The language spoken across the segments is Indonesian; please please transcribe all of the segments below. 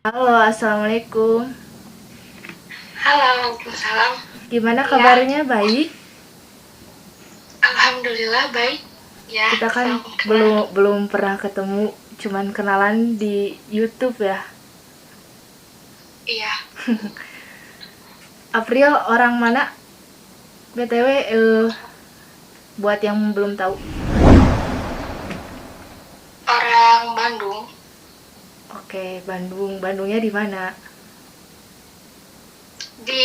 Halo, assalamualaikum. Halo, Waalaikumsalam. Gimana Ya, kabarnya? Baik. alhamdulillah baik. Ya, Kita kan salam kenal. belum belum pernah ketemu, cuman kenalan di YouTube ya. Iya, April orang mana? BTW, buat yang belum tahu. orang Bandung Oke, Bandung. Bandungnya di mana? di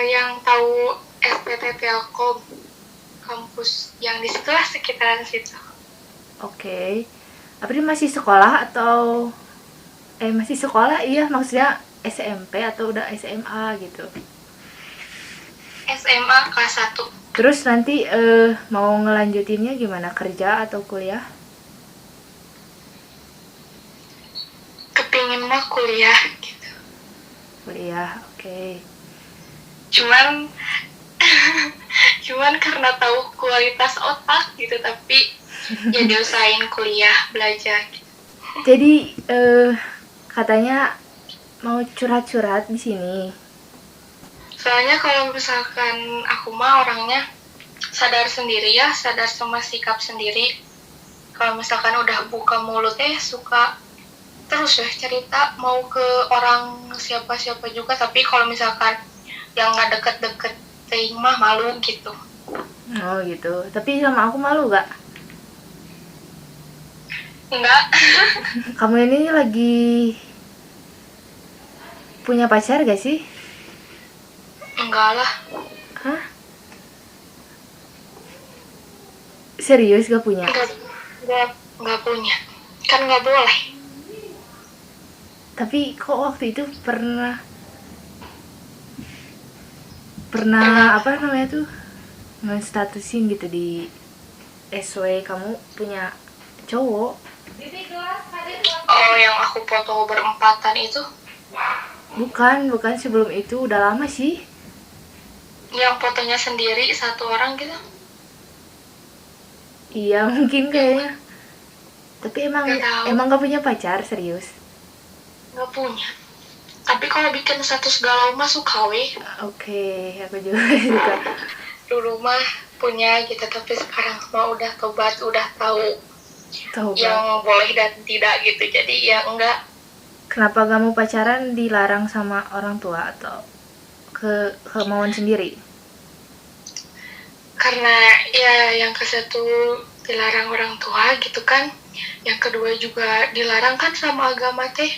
yang tahu SPT Telkom kampus yang di situ lah sekitaran situ. Oke. April masih sekolah atau masih sekolah? Iya, maksudnya SMP atau udah SMA gitu. SMA kelas 1. Terus nanti mau ngelanjutinnya gimana? Kerja atau kuliah? Kepingin mah kuliah gitu. Kuliah, oke. Cuman cuman karena tahu kualitas otak gitu, tapi ya diusahain kuliah belajar gitu. Jadi katanya mau curhat-curhat di sini. Soalnya kalau misalkan aku mah orangnya sadar sendiri ya, sadar sama sikap sendiri. Kalau misalkan udah buka mulut suka terus ya cerita mau ke orang siapa-siapa juga, tapi kalau misalkan yang nggak deket-deket ting mah malu gitu. Oh gitu. Tapi sama aku malu gak? Enggak. Kamu ini lagi punya pacar gak sih? Enggak lah. Hah? Serius gak punya? Enggak punya, kan nggak boleh. Tapi kok waktu itu pernah Pernah. apa namanya tuh nge-statusin gitu di SW kamu punya cowok. Oh, yang aku foto berempatan itu, Bukan sebelum itu, udah lama sih. yang fotonya sendiri satu orang gitu. Iya mungkin Yang kayaknya. Tapi emang nggak tahu. emang gak punya pacar serius? Nggak punya. Tapi kalau bikin status galau mah suka weh. Oke, aku juga suka. Dulu mah punya gitu, tapi sekarang mah udah tobat, udah tahu Tahu yang Pak. boleh dan tidak gitu. Jadi ya enggak. Kenapa kamu pacaran dilarang sama orang tua atau kemauan sendiri? Karena ya yang ke satu dilarang orang tua gitu kan. Yang kedua juga dilarang kan sama agama teh.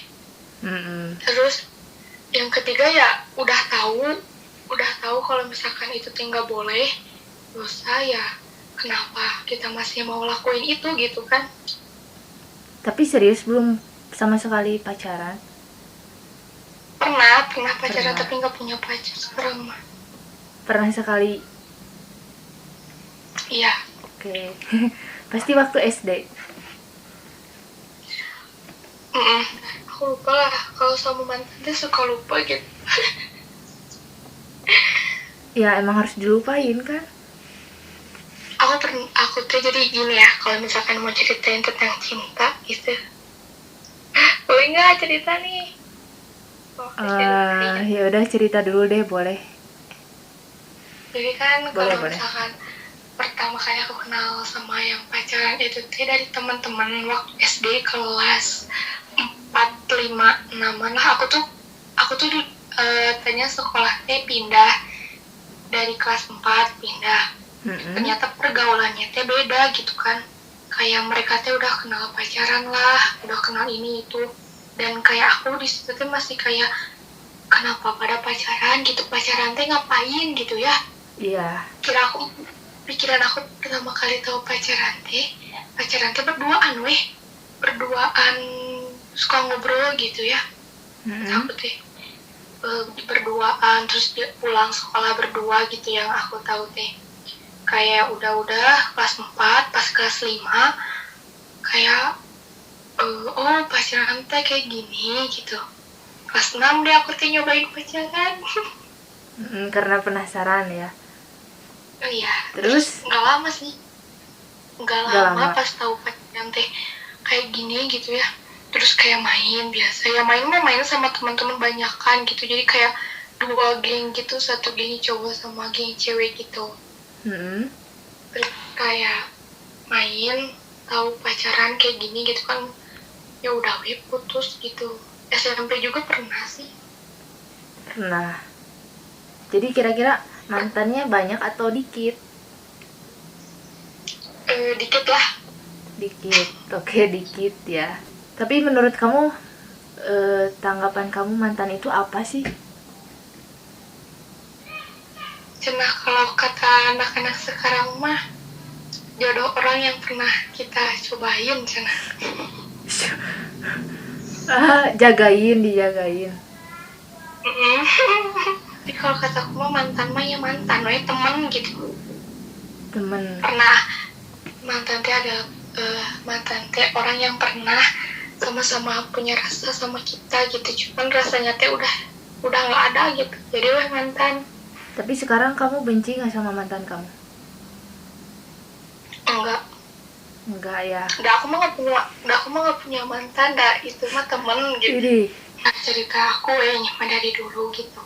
Mm-mm. Terus yang ketiga ya udah tahu kalau misalkan itu nggak boleh, dosa ya. Kenapa kita masih mau lakuin itu gitu kan? Tapi serius belum sama sekali pacaran? Pernah pacaran Pernah. tapi nggak punya pacar sekarang mah. Pernah sekali. Iya. Oke. Pasti waktu SD. Aku lupa lah, kalau sama mantan dia suka lupa gitu. Ya emang harus dilupain kan? Aku tuh jadi gini ya, kalau misalkan mau ceritain tentang cinta gitu, boleh nggak cerita nih? Oh, ceritain. Ya udah cerita dulu deh, boleh. Jadi kan Boleh, kalau boleh. misalkan pertama kali aku kenal sama yang pacaran itu tuh dari teman-teman waktu SD kelas 4, 5, 6 lah. Aku tuh tanya sekolahnya pindah dari kelas 4 pindah. Mm-mm. Ternyata pergaulannya teh beda gitu kan. Kayak mereka teh udah kenal pacaran lah, udah kenal ini itu. Dan kayak aku di situ tuh masih kayak kenapa pada pacaran gitu, pacaran teh ngapain gitu ya. Iya. Pikiran aku pertama kali tahu pacaran teh berduaan suka ngobrol gitu ya. Mm-mm. Aku teh berduaan terus dia pulang sekolah berdua gitu yang aku tahu teh. Kayak udah kelas 4 pas kelas 5 kayak oh pacaran teh kayak gini gitu. Kelas 6 deh aku teh nyobain pacaran. Karena penasaran ya. Iya, Terus nggak lama sih, nggak gak lama lama. pas tahu pacaran teh kayak gini gitu ya. terus kayak main biasa ya, main mah main sama teman-teman banyakan gitu, jadi kayak 2 geng gitu, 1 geng cowok sama geng cewek gitu. Terus kayak main, tahu pacaran kayak gini gitu kan, ya udah weh putus gitu. SMP juga pernah sih. Pernah. Jadi kira-kira mantannya banyak atau dikit? Dikit lah. Dikit. Oke, dikit ya. Tapi menurut kamu tanggapan kamu mantan itu apa sih? Cenah kalau kata anak-anak sekarang mah jodoh orang yang pernah kita cobain cenah. Dijagain. Tapi kalau kata aku mah mantan mah ya mantan, temen gitu. Temen. Pernah mantan teh ada mantan teh orang yang pernah sama-sama punya rasa sama kita gitu, cuman rasanya teh udah nggak ada gitu, jadi weh mantan. Tapi sekarang kamu benci nggak sama mantan kamu? Enggak ya. Aku mah nggak punya mantan, itu mah temen gitu. Jadi cerita aku nyaman dari dulu gitu.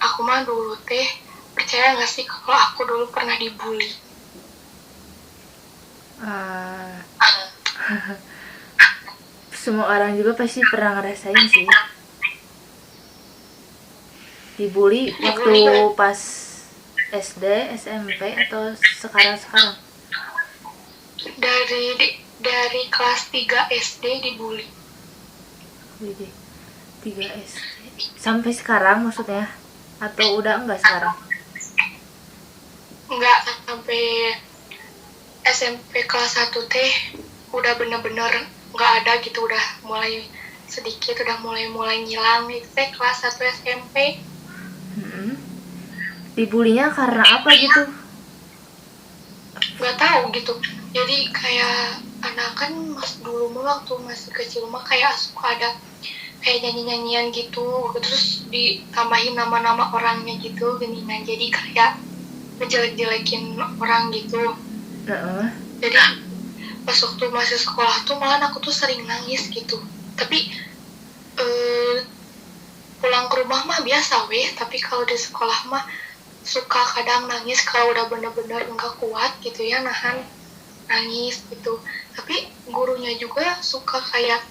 Aku mah dulu teh, percaya nggak sih kalau aku dulu pernah dibully? Semua orang juga pasti pernah ngerasain sih. Dibully waktu pas SD, SMP atau sekarang? Dari kelas 3 SD dibully. 3 SD. Sampai sekarang maksudnya? Atau udah enggak sekarang? Enggak, sampai SMP kelas 1 teh udah bener-bener nggak ada gitu, udah mulai sedikit, udah mulai ngilang itu teh kelas 1 SMP. Dibulinya karena apa gitu? Nggak tahu gitu, jadi kayak anak kan dulu mah waktu masih kecil mah kayak suka ada kayak nyanyian gitu, terus ditambahin nama-nama orangnya gitu geningan, jadi kayak ngejelek-jelekin orang gitu. Jadi pas waktu masih sekolah tuh malah aku tuh sering nangis gitu, tapi pulang ke rumah mah biasa weh, tapi kalau di sekolah mah suka kadang nangis kalau udah bener-bener nggak kuat gitu ya, nahan nangis gitu. Tapi gurunya juga suka kayak,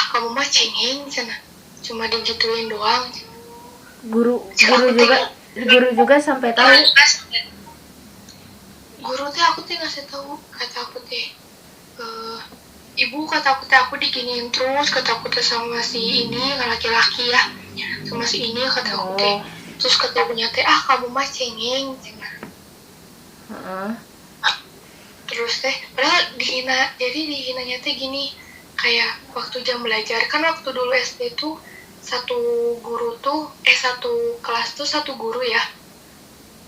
kamu mah cengeng cina, cuma digituin doang. Guru juga sampai tahu. Guru teh aku teh ngasih tahu, kata aku teh, ibu kata aku teh aku diginiin terus, kata aku teh sama si ini laki-laki ya, sama si ini kata aku teh. Terus kata ibunya teh, kamu mah cengeng cina. Terus teh padahal dihinanya teh gini, kayak waktu jam belajar kan, waktu dulu SD tuh satu kelas tuh satu guru ya.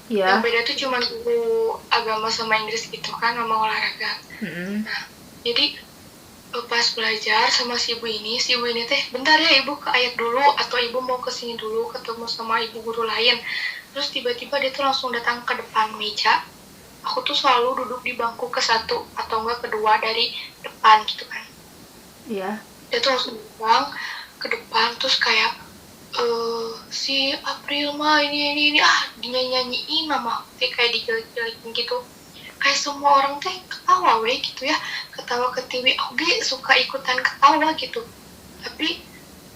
Yang beda tuh cuma guru agama sama Inggris gitu kan, sama olahraga. Nah, jadi pas belajar sama si ibu ini teh, bentar ya ibu ke ayat dulu, atau ibu mau kesini dulu ketemu sama ibu guru lain. Terus tiba-tiba dia tuh langsung datang ke depan meja. Aku tuh selalu duduk di bangku ke-1 atau enggak kedua dari depan gitu kan. Iya. Dia tuh langsung datang ke depan, terus kayak si April mah ini dinyanyiin nama teh, kayak dijelek-jelekin gitu. Kayak semua orang teh ketawa weh gitu ya, ketawa ketiwi. Aku suka ikutan ketawa gitu. Tapi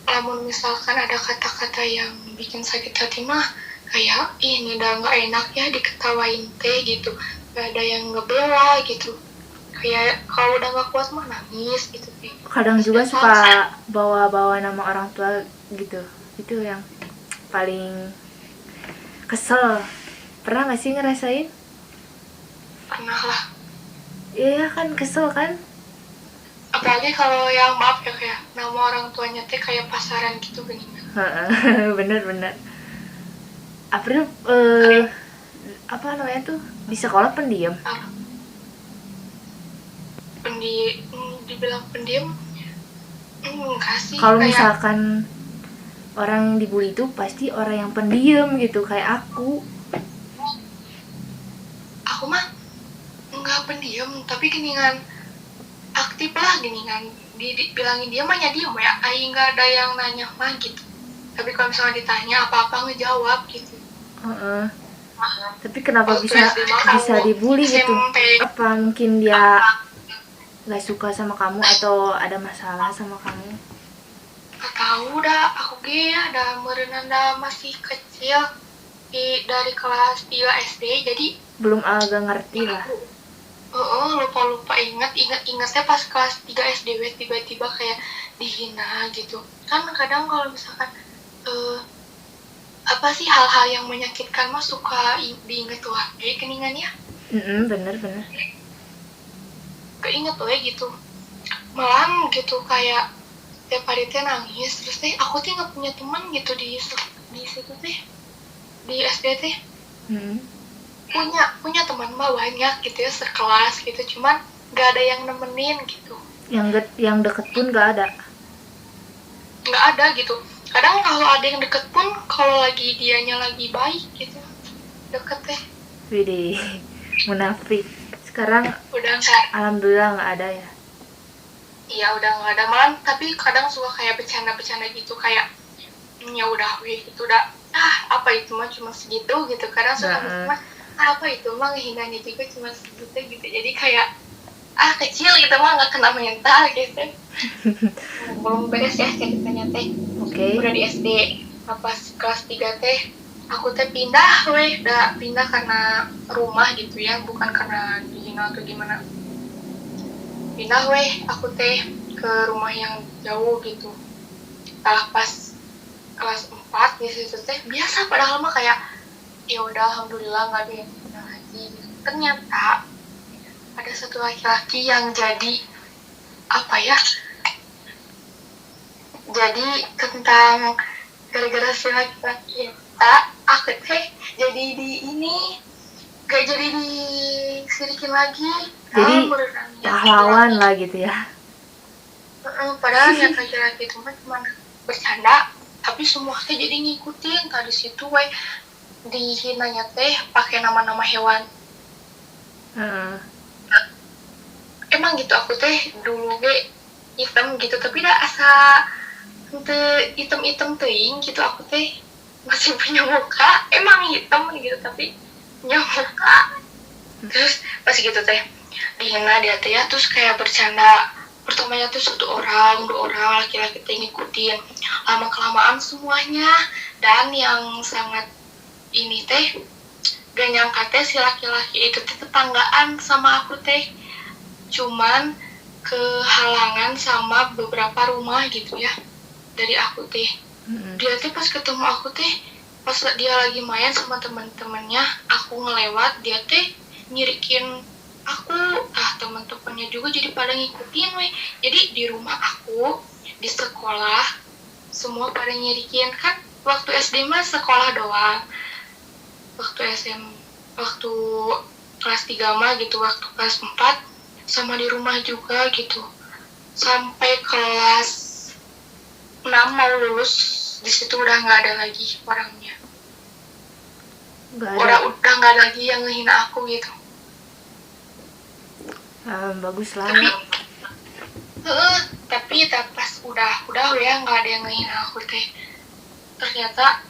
namun misalkan ada kata-kata yang bikin sakit hati mah kayak ini udah nggak enak ya diketawain teh gitu, gak ada yang ngebela gitu, kayak kalau udah nggak kuat mah nangis gitu teh. Kadang juga suka bawa-bawa nama orang tua gitu, itu yang paling kesel. Pernah nggak sih ngerasain? Pernah lah. Iya kan, kesel kan. Apalagi kalau yang maaf ya, kayak nama orang tuanya teh kayak pasaran gitu beningan. Bener. April apa namanya tuh, di sekolah pendiam. Dibilang pendiam enggak sih. Kalau misalkan orang yang dibully itu pasti orang yang pendiam gitu, kayak aku mah enggak pendiam, tapi geningan aktif lah gini kan, bilangin dia mah ya diem ya, aing nggak ada yang nanya mah gitu. Tapi kalau misalnya ditanya apa-apa ngejawab gitu. Heeh. Tapi kenapa Waktu bisa SD mah bisa kalau dibully gitu? SMP Apa mungkin dia nggak suka sama kamu atau ada masalah sama kamu? nggak tahu dah, aku ge ya ada merenanda masih kecil dari kelas 3 SD, jadi Belum agak ngerti lah. lupa ingatnya pas kelas 3 SD tiba-tiba kayak dihina gitu kan. Kadang kalau misalkan apa sih hal-hal yang menyakitkan mah suka diinget tuh kayak keningan ya, Bener. keinget tuh gitu. Malah gitu kayak tiap hari teh nangis, terus teh aku teh nggak punya teman gitu di situ teh, di SD teh. punya teman mah banyak gitu ya, sekelas gitu, cuman nggak ada yang nemenin gitu. Yang deket pun nggak ada. Nggak ada gitu. Kadang kalau ada yang deket pun kalau lagi dianya lagi baik gitu deket teh. Widih, munafik. Sekarang Udah nggak, alhamdulillah nggak ada ya. iya udah nggak ada. Malah tapi kadang suka kayak bercanda gitu kayak ya udah weh itu udah apa itu mah cuma segitu gitu. Kadang suka mah apa itu mah ngehinanya juga cuma segitu gitu. Jadi kayak kecil gitu mah nggak kena mental gitu. Belum beres ya ceritanya teh. Oke. Udah di SD pas kelas 3 teh aku teh pindah karena rumah gitu ya, bukan karena dihina atau gimana. Pindah aku teh ke rumah yang jauh gitu. Pas kelas 4 di situ teh biasa, padahal mah kayak ya udah alhamdulillah nggak ada yang pindah lagi gitu. Ternyata ada satu laki-laki yang jadi apa ya, jadi tentang gara-gara si laki-laki aku teh jadi gak jadi disirikin lagi. Jadi pahlawan lah gitu ya. Padahal niat laki-laki itu mah cuma bercanda, tapi semua teh jadi ngikutin. Tadi situ dihinanya teh pakai nama-nama hewan. Emang gitu aku teh dulu hitam gitu, tapi dah asa hitam teuing gitu. Aku teh masih punya muka, emang hitam gitu tapi punya muka. Terus pas gitu teh dihina dia teh ya, terus kayak bercanda. Pertamanya tuh 1 orang 2 orang laki-laki teh ngikutin, lama kelamaan semuanya. Dan yang sangat ini teh gak nyangka teh si laki-laki itu teh tetanggaan sama aku teh, cuman kehalangan sama beberapa rumah gitu ya dari aku teh. Dia teh pas ketemu aku teh, pas dia lagi main sama teman-temannya, aku ngelewat, dia teh nyirikin aku. Teman-temannya juga jadi pada ngikutin Jadi di rumah aku, di sekolah semua pada nyirikin. Kan waktu SD mah sekolah doang, waktu kelas 3 mah gitu, waktu kelas 4 sama di rumah juga gitu. Sampai kelas 6 mau lulus, di situ udah nggak ada lagi orangnya. Udah nggak ada lagi yang ngehina aku gitu. Bagus lah. Tapi pas udah ya nggak ada yang ngehina aku teh. Ternyata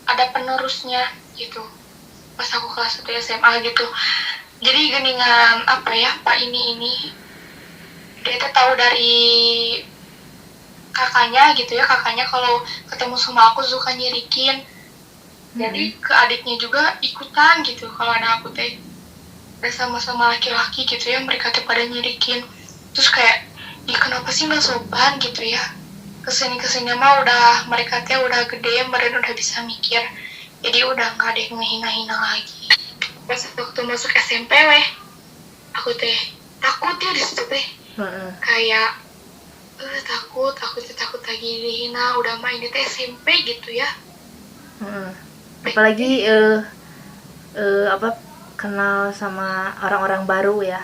ada penerusnya gitu. Pas aku kelas 1 SMA gitu. Jadi geningan apa ya, Pak ini dia tuh tahu dari kakaknya gitu ya. Kakaknya kalau ketemu sama aku suka nyirikin. Jadi ke adiknya juga ikutan gitu. Kalau ada aku teh udah sama-sama laki-laki gitu ya, mereka tuh pada nyirikin. Terus kayak kenapa sih nggak sopan gitu ya. Kesini mah udah mereka teh udah gede, mereka udah bisa mikir. Jadi udah nggak ada yang ngehina-hina lagi. Pas waktu masuk SMP aku teh takut ya di situ teh. Kayak takut lagi dihina. Udah main di SMP gitu ya. Apalagi kenal sama orang-orang baru ya.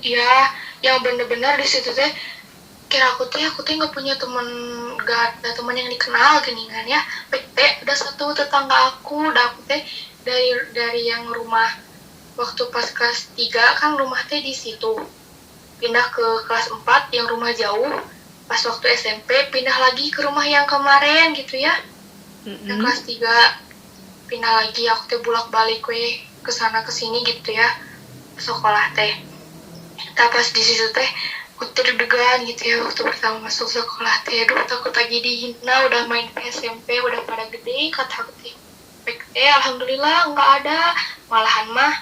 Iya, yang bener-bener di situ teh kira aku teh nggak punya teman, gak ada teman yang dikenal geningan ya. Ada satu tetangga aku, udah aku teh dari yang rumah waktu pas kelas 3 kan rumah teh di situ. pindah ke kelas 4 yang rumah jauh. Pas waktu SMP pindah lagi ke rumah yang kemarin gitu ya. Yang kelas 3 pindah lagi, aku teh bolak-balik we ke sana ke sini gitu ya. Sekolah teh. Tapi pas di situ teh aku deg-degan gitu ya waktu pertama masuk sekolah teh. Aduh, takut lagi dihina, udah main SMP, udah pada gede, kata aku teh. Alhamdulillah nggak ada, malahan mah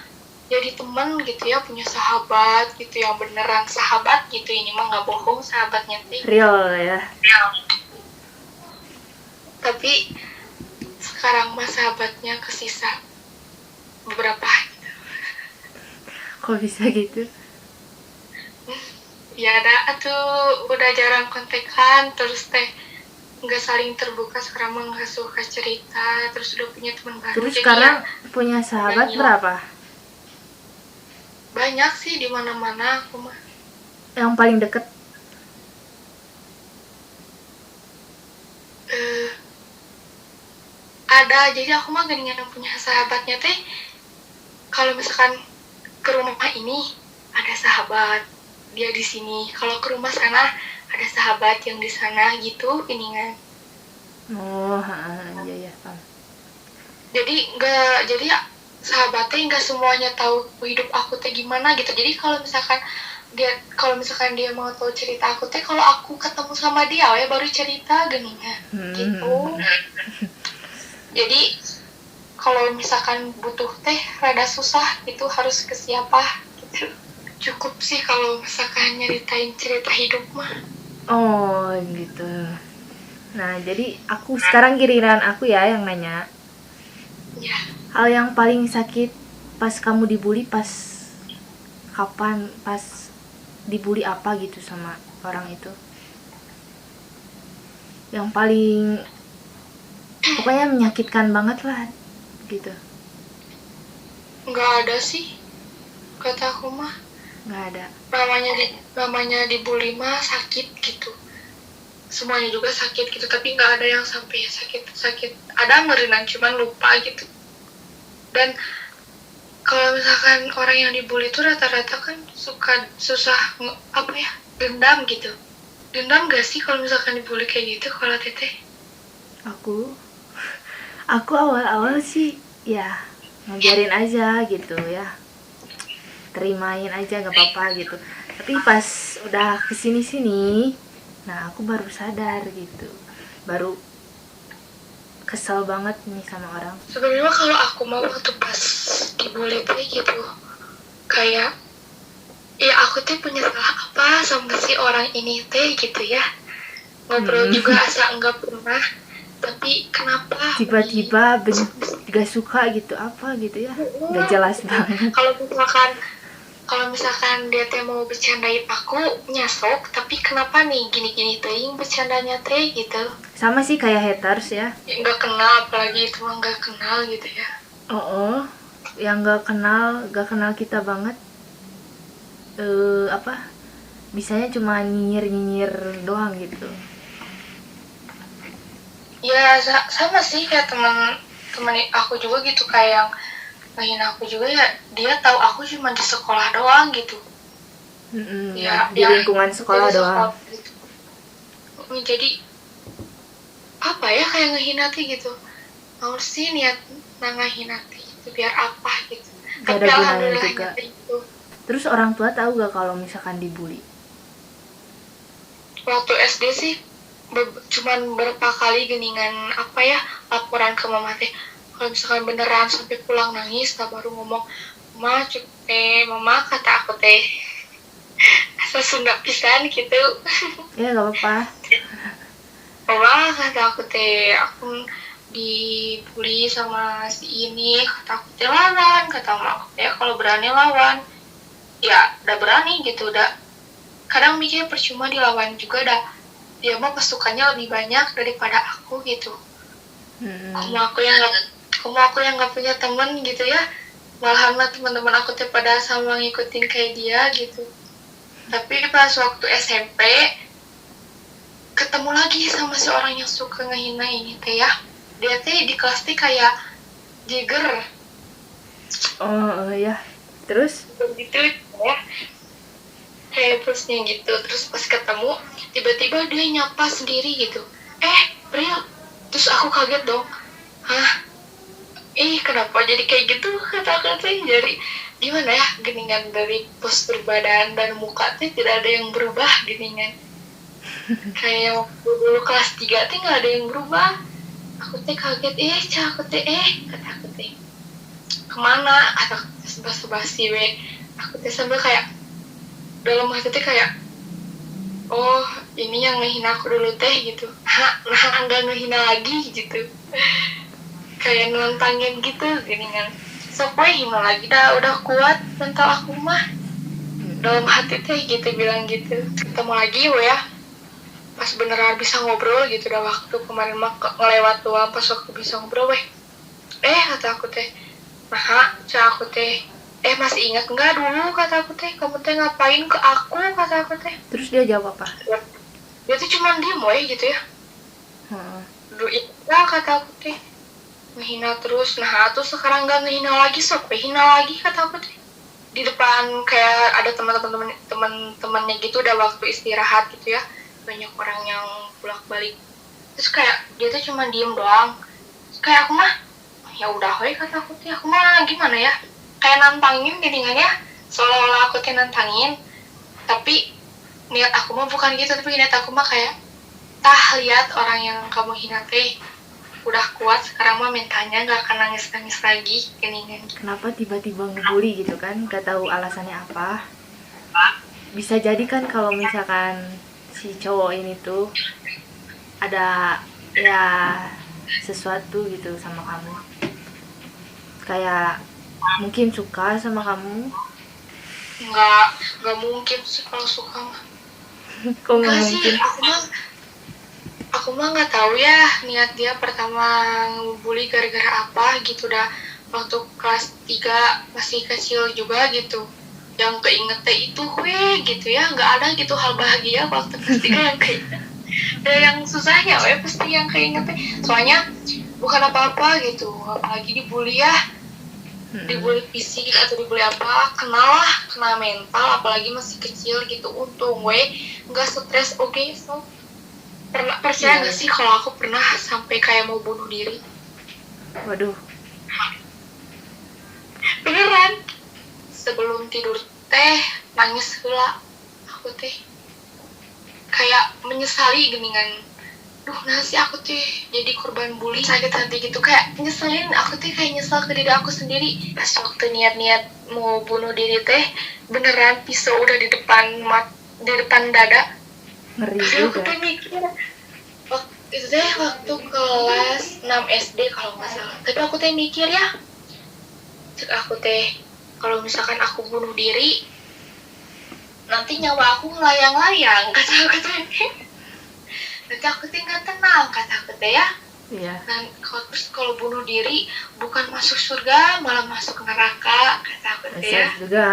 jadi teman gitu ya, punya sahabat gitu yang beneran sahabat gitu. Ini mah nggak bohong, sahabatnya teh Real ya. Tapi sekarang mah sahabatnya kesisa beberapa gitu. Kok bisa gitu? Ya ada tuh udah jarang kontekan, terus teh nggak saling terbuka, sekarang mah nggak suka cerita, terus udah punya teman baru. Terus jadi sekarang ya, punya sahabat banyak. berapa? Banyak sih, di mana-mana aku mah. Yang paling deket? Ada, jadi aku mah geningan punya sahabatnya teh kalau misalkan ke rumah ini ada sahabat dia di sini, kalau ke rumah sana ada sahabat yang di sana gitu geningan. Oh, iya ya, paham. Jadi sahabatnya nggak semuanya tahu hidup aku teh gimana gitu. Jadi kalau misalkan dia mau tahu cerita aku teh kalau aku ketemu sama dia ya baru cerita geningan gitu. Jadi kalau misalkan butuh teh rada susah gitu, harus ke siapa gitu. Cukup sih kalau misalkan nyeritain cerita hidup mah. Oh gitu. Nah jadi aku sekarang giliran aku ya yang nanya. Ya, Hal yang paling sakit pas kamu dibully pas kapan? Pas dibully apa gitu sama orang itu? Yang paling pokoknya menyakitkan banget lah gitu. nggak ada sih kata aku mah. Nggak ada. Namanya dibully mah sakit gitu. Semuanya juga sakit gitu, tapi nggak ada yang sampai sakit. Ada ngerinan cuman lupa gitu. Dan kalau misalkan orang yang dibully itu rata-rata kan susah dendam gitu. Dendam gak sih kalau misalkan dibully kayak gitu kalau teteh? Aku awal-awal sih ya ngebiarin aja gitu ya, terimain aja nggak apa-apa gitu. Tapi pas udah kesini-sini, nah aku baru sadar gitu, baru kesel banget nih sama orang. Sebenarnya kalau aku mau waktu pas dibully teh gitu, kayak ya aku tuh punya salah apa sama si orang ini teh gitu ya. Ngobrol juga asa enggak pernah, tapi kenapa tiba-tiba gak suka gitu apa gitu ya, gak jelas banget. Kalau misalkan dia teh mau bercandain aku nyasok, tapi kenapa nih gini-gini teuing bercandanya teh gitu. Sama sih kayak haters ya. Nggak kenal, apalagi itu mah nggak kenal gitu ya. Yang gak kenal kita banget, bisanya cuma nyinyir doang gitu. Ya sama sih kayak temen aku juga gitu, kayak yang ngehina aku juga ya, dia tahu aku cuma di sekolah doang gitu. Ya, di lingkungan sekolah doang gitu. Jadi apa ya, kayak ngehina gitu. Mau sih niat ngehina gitu biar apa gitu. Gak tapi ada gunanya alhamdulillah juga gitu. Terus orang tua tahu gak kalau misalkan dibully? Waktu SD sih cuman berapa kali geningan laporan ke mama teh. Kalau misalkan beneran sampai pulang nangis, tak baru ngomong, mama kata aku teh asa Sunda pisan gitu. Ya gak apa-apa. Mama kata aku teh, aku dibully sama si ini, kata aku teh lawan, kata mama aku teh kalau berani lawan. Ya udah berani gitu, udah kadang mikir percuma dilawan juga, dia mah pasukannya lebih banyak daripada aku gitu. Kamu aku yang nggak punya teman gitu ya, malahan mah teman-teman aku tuh pada sama ngikutin kayak dia gitu. Tapi pas waktu SMP ketemu lagi sama si orang yang suka ngehina ini teh ya, dia teh di kelas teh kayak jigger. Ya terus Begitu ya, plusnya gitu. Terus pas ketemu tiba-tiba dia nyapa sendiri gitu, Bril. Terus aku kaget dong, hah, kenapa jadi kayak gitu, kata-kata jadi gimana ya, geningan dari postur badan dan muka tuh tidak ada yang berubah geningan. Kayak waktu dulu kelas 3 tuh nggak ada yang berubah. Aku teh kaget, aku teh kata aku teh kemana, kata basa-basi we. Aku teh sambil kayak dalam hati teh kayak, oh ini yang ngehina aku dulu teh gitu, nah nggak ngehina lagi gitu, kayak nantangin gitu gini kan. Sok we hina lagi dah, udah kuat mental aku mah, dalam hati teh gitu bilang gitu. Ketemu lagi we ya, pas beneran bisa ngobrol gitu. Udah waktu kemarin mah ngelewat doang, pas waktu bisa ngobrol weh, kata aku teh, nah cak aku teh, masih ingat nggak dulu, kata aku teh, kamu teh ngapain ke aku, kata aku teh. Terus dia jawab apa? Dia tuh cuma diem we gitu ya. Dulu ya, kata aku teh ngehina terus. Nah tuh sekarang nggak ngehina lagi, sok hina lagi, kata aku teh. Di depan kayak ada teman-temannya gitu, udah waktu istirahat gitu ya, banyak orang yang bolak balik. Terus kayak dia tuh cuma diem doang. Terus kayak aku mah ya udah we, kata aku teh. Aku mah gimana ya, kayak nantangin gini kan ya, seolah-olah aku teh nantangin, tapi niat aku mah bukan gitu. Tapi niat aku mah kayak, lihat orang yang kamu hina teh udah kuat, sekarang mah mintanya nggak akan nangis lagi gini kan. Kenapa tiba-tiba ngebully gitu kan, gak tahu alasannya apa. Bisa jadi kan kalau misalkan si cowok ini tuh ada ya sesuatu gitu sama kamu, kayak mungkin suka sama kamu. Nggak mungkin sih kalau suka mah. Kok nggak Nggak mungkin? sih, aku mah nggak tahu ya niat dia pertama ngebully gara-gara apa gitu. Dah waktu kelas 3 masih kecil juga gitu, yang keinget teh itu gitu ya, nggak ada gitu hal bahagia waktu kelas 3 yang keinget. Dan yang susahnya pasti yang keinget teh, soalnya bukan apa-apa gitu, apalagi dibully ya, dibully fisik atau dibully apa, kena mental, apalagi masih kecil gitu. Untung nggak stres. Oke, so percaya nggak sih kalau aku pernah sampai kayak mau bunuh diri? Waduh. Beneran, sebelum tidur teh nangis heula aku teh, kayak menyesali geningan. Nasi aku teh jadi korban bully, sakit hati gitu, kayak nyeselin. Aku teh kayak nyesel ke diri aku sendiri. Pas waktu niat mau bunuh diri teh, beneran pisau udah di depan dada. Ngeri Aku juga. tuh mikir, itu teh waktu kelas 6 SD kalau nggak salah. Tapi aku teh mikir ya, cek aku teh, kalau misalkan aku bunuh diri, nanti nyawa aku ngelayang-layang, kata aku teh. Nanti aku teh nggak tenang, kata aku teh ya. Iya. Dan kalau bunuh diri bukan masuk surga, malah masuk neraka, kata aku teh ya. juga.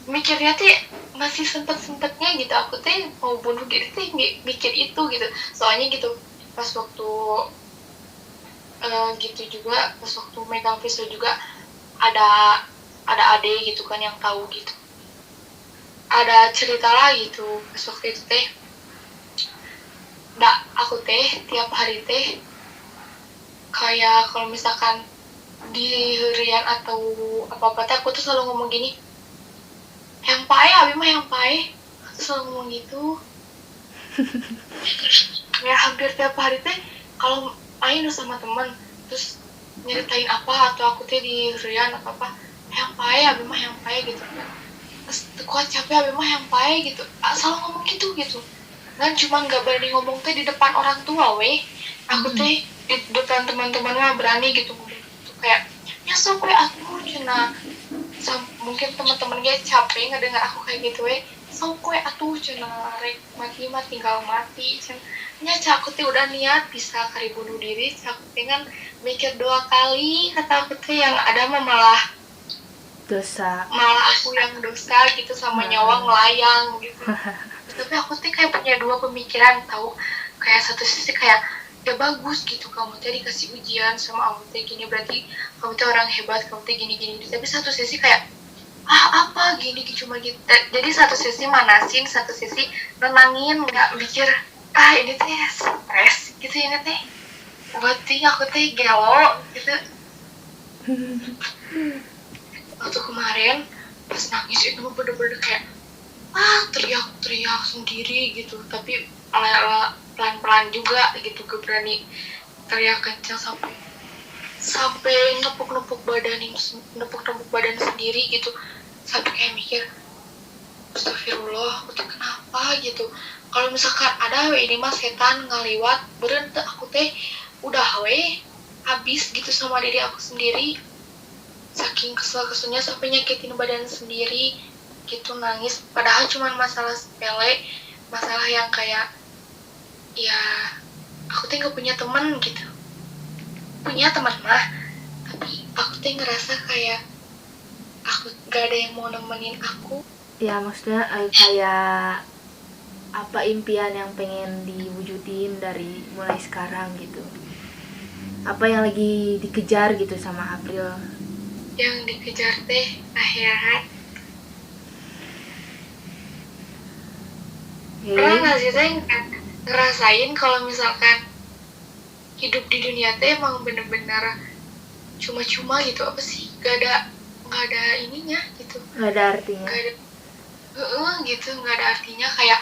Mikirnya teh masih sempet-sempetnya gitu, aku teh mau bunuh diri teh mikir itu gitu. Soalnya gitu pas waktu gitu juga, pas waktu megang pisau juga ada ade gitu kan yang tahu gitu. Ada cerita lah gitu pas waktu itu teh. Aku teh tiap hari teh kayak kalau misalkan di harian atau apa-apa teh, aku tuh selalu ngomong gini, yang pae abi mah yang pae, aku selalu ngomong gitu. Ya hampir tiap hari teh kalau main sama teman terus nyeritain apa atau aku teh di harian atau apa, yang pae abi mah yang pae gitu. Terus kuat capek abi mah yang pae gitu, selalu ngomong gitu. Dan cuma nggak berani ngomong teh di depan orang tua aku teh di depan teman-teman mah berani gitu ngomong gitu, kayak nyesok aku cina. Mungkin teman-teman gue capek ngedengar aku kayak gitu sok atuh cina, rek mati mah tinggal mati cina. Nya aku teh udah niat bisa kari bunuh diri, aku teh kan mikir 2 kali, kata aku teh yang ada mah malah aku yang dosa gitu, sama nyawa melayang gitu. Tapi aku tuh kayak punya 2 pemikiran tahu, kayak satu sisi kayak ya bagus gitu, kamu teh dikasih ujian sama Allah teh gini, berarti kamu tuh orang hebat, kamu teh gini. Tapi satu sisi kayak apa gini cuma gitu. Jadi satu sisi manasin, satu sisi nenangin, nggak mikir ini teh stres gitu, ini teh buat aku teh gelo gitu. Waktu kemarin pas nangis itu bener-bener kayak teriak-teriak sendiri gitu, tapi ala pelan-pelan juga gitu, gak berani teriak kencang sampai nepuk-nepuk badan sendiri gitu, sampai kayak mikir astagfirullah, aku tuh kenapa gitu. Kalau misalkan ada ini mah setan ngaliwat beren, aku teh udah habis gitu sama diri aku sendiri, saking kesel-keselnya sampai nyakitin badan sendiri gitu, nangis. Padahal cuma masalah sepele, masalah yang kayak ya aku tuh nggak punya teman gitu, punya teman mah tapi aku tuh ngerasa kayak aku gak ada yang mau nemenin aku. Ya maksudnya kayak apa impian yang pengen diwujudin dari mulai sekarang gitu, apa yang lagi dikejar gitu sama April? Yang dikejar teh akhirat. Pernah nggak sih teh ngerasain kalau misalkan hidup di dunia teh emang bener-bener cuma-cuma gitu, apa sih, nggak ada ininya gitu, Nggak ada artinya. nggak ada gitu, nggak ada artinya. Kayak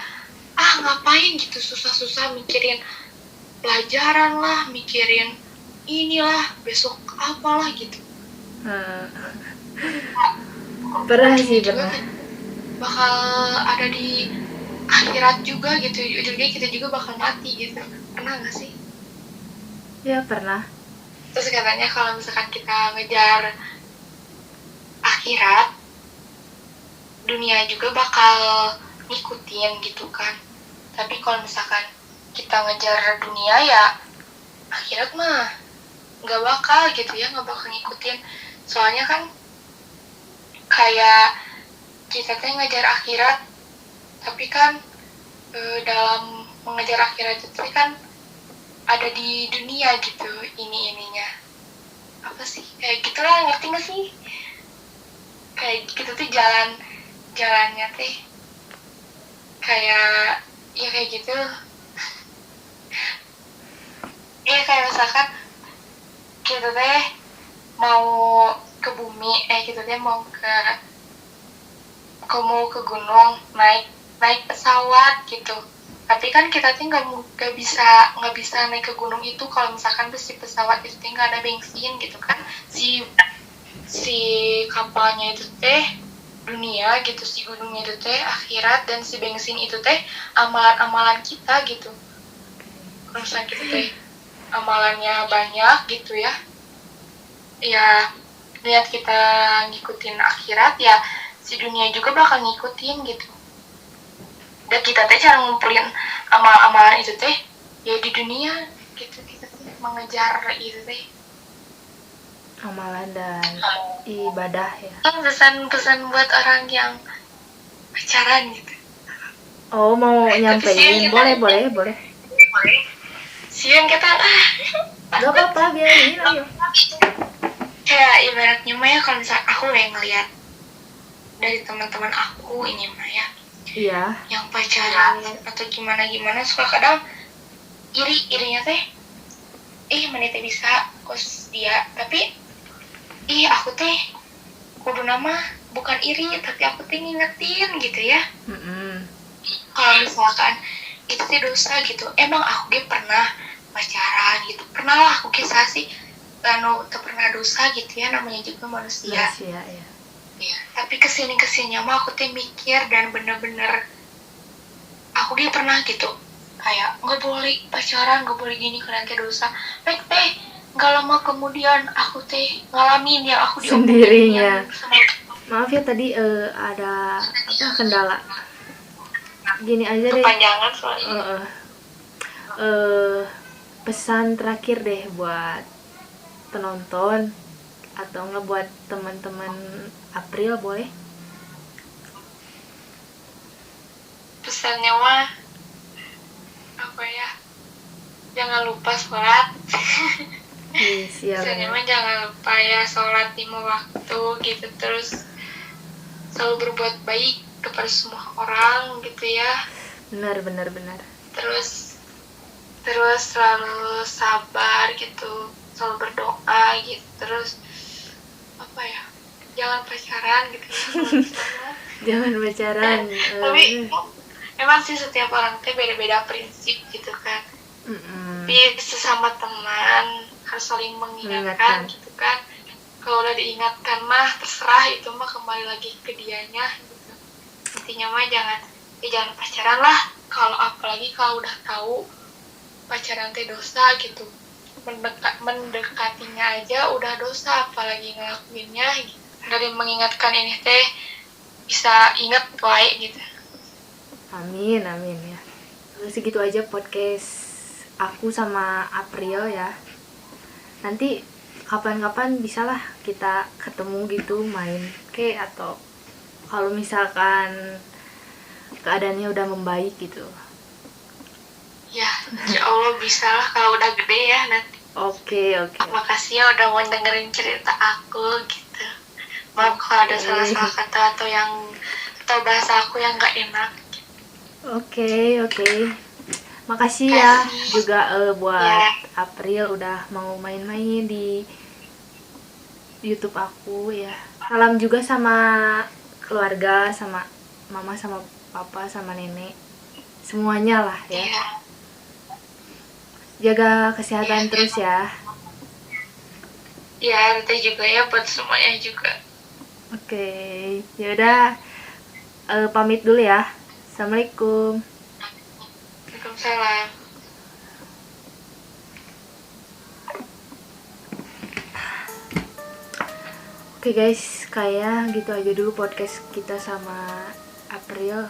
ngapain gitu susah-susah mikirin pelajaran lah, mikirin inilah besok apalah gitu. Pernah sih, pernah. Bakal ada di akhirat juga gitu, ujungnya kita juga bakal mati gitu. Pernah nggak sih? Ya pernah. Terus katanya kalau misalkan kita ngejar akhirat, dunia juga bakal ngikutin gitu kan. Tapi kalau misalkan kita ngejar dunia, ya akhirat mah nggak bakal gitu ya, nggak bakal ngikutin. Soalnya kan kayak kita teh ngejar akhirat, tapi kan dalam mengejar akhirat itu kan ada di dunia gitu ininya apa sih, kayak gitulah, ngerti nggak sih? Kayak gitu tuh jalannya teh kayak ya kayak gitu ya. Kayak misalkan kita teh mau ke bumi, kita teh mau ke gunung, naik pesawat gitu. Tapi kan kita tuh nggak bisa naik ke gunung itu kalau misalkan si pesawat itu nggak ada bensin gitu kan. Si kapalnya itu teh dunia gitu, si gunungnya itu teh akhirat, dan si bensin itu teh amalan-amalan kita gitu. Kalau misalkan kita teh amalannya banyak gitu ya niat kita ngikutin akhirat, ya si dunia juga bakal ngikutin gitu. Dan kita teh cara ngumpulin amal-amalan itu teh ya di dunia gitu, kita teh mengejar itu teh amalan dan ibadah ya. Pesan buat orang yang pacaran gitu. Oh, mau nyampein? Boleh. Sian kita Gak apa-apa, biarin ayo. Kayak ibaratnya mah ya, kalau misalnya aku yang ngeliat dari teman-teman aku ini mah ya, Iya. yang pacaran atau gimana suka kadang irinya teh mana teh bisa kos dia, tapi aku teh kudu nama bukan iri, tapi aku teh ngingetin gitu ya. Kalau misalkan itu teh dosa gitu, emang aku ge pernah pacaran gitu, pernah lah aku kisah sih tak pernah dosa gitu ya, namanya juga manusia ya. Ya, tapi kesini-kesininya mah aku teh mikir dan bener-bener aku dia pernah gitu kayak nggak boleh pacaran, nggak boleh gini, kalian teh dosa. Nggak lama kemudian aku teh ngalamin yang aku sendirinya. Maaf ya tadi ada kendala. Gini aja deh. Kepanjangan soalnya. Pesan terakhir deh buat penonton atau nggak buat teman-teman April, boleh? Pesannya mah apa ya, jangan lupa sholat. Yes, ya. Pesannya mah jangan lupa ya sholat 5 waktu gitu. Terus selalu berbuat baik kepada semua orang gitu ya. benar. Terus selalu sabar gitu, selalu berdoa gitu. Terus apa ya, jangan pacaran gitu ya kalau misalnya. Jangan pacaran. Tapi emang sih setiap orang teh beda-beda prinsip gitu kan. Tapi sesama teman harus saling mengingatkan gitu kan. Kalau udah diingatkan mah terserah, itu mah kembali lagi ke dianya gitu. Intinya mah jangan pacaran lah. Kalau apalagi kalau udah tahu pacaran teh dosa gitu. Mendekatinya aja udah dosa, apalagi ngelakuinnya gitu. Dari mengingatkan ini teh bisa ingat baik gitu. Amin ya. Segitu aja podcast aku sama April ya. Nanti kapan-kapan bisalah kita ketemu gitu, main atau kalau misalkan keadaannya udah membaik gitu. Ya, insya Allah bisa lah kalau udah gede ya nanti. Oke. Makasih ya udah mau dengerin cerita aku gitu. Maaf kalau ada salah-salah kata atau bahasa aku yang gak enak. Oke. Makasih ya juga buat April udah mau main-main di YouTube aku ya. Salam juga sama keluarga, sama mama, sama papa, sama nenek. Semuanya lah ya. Jaga kesehatan terus ya. Ya, nanti juga ya buat semuanya juga. Oke, yaudah pamit dulu ya. Assalamualaikum. Waalaikumsalam. Oke guys, kayak gitu aja dulu podcast kita sama April.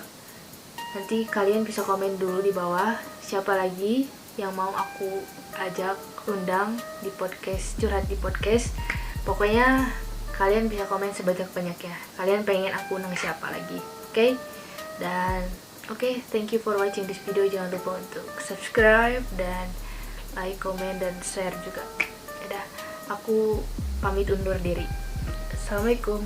Nanti kalian bisa komen dulu di bawah siapa lagi yang mau aku ajak undang di podcast, curhat di podcast. Pokoknya kalian bisa komen sebanyak-banyaknya. Kalian pengen aku undang siapa lagi, oke? Dan oke, thank you for watching this video. Jangan lupa untuk subscribe dan like, comment, dan share juga. Udah, aku pamit undur diri. Assalamualaikum.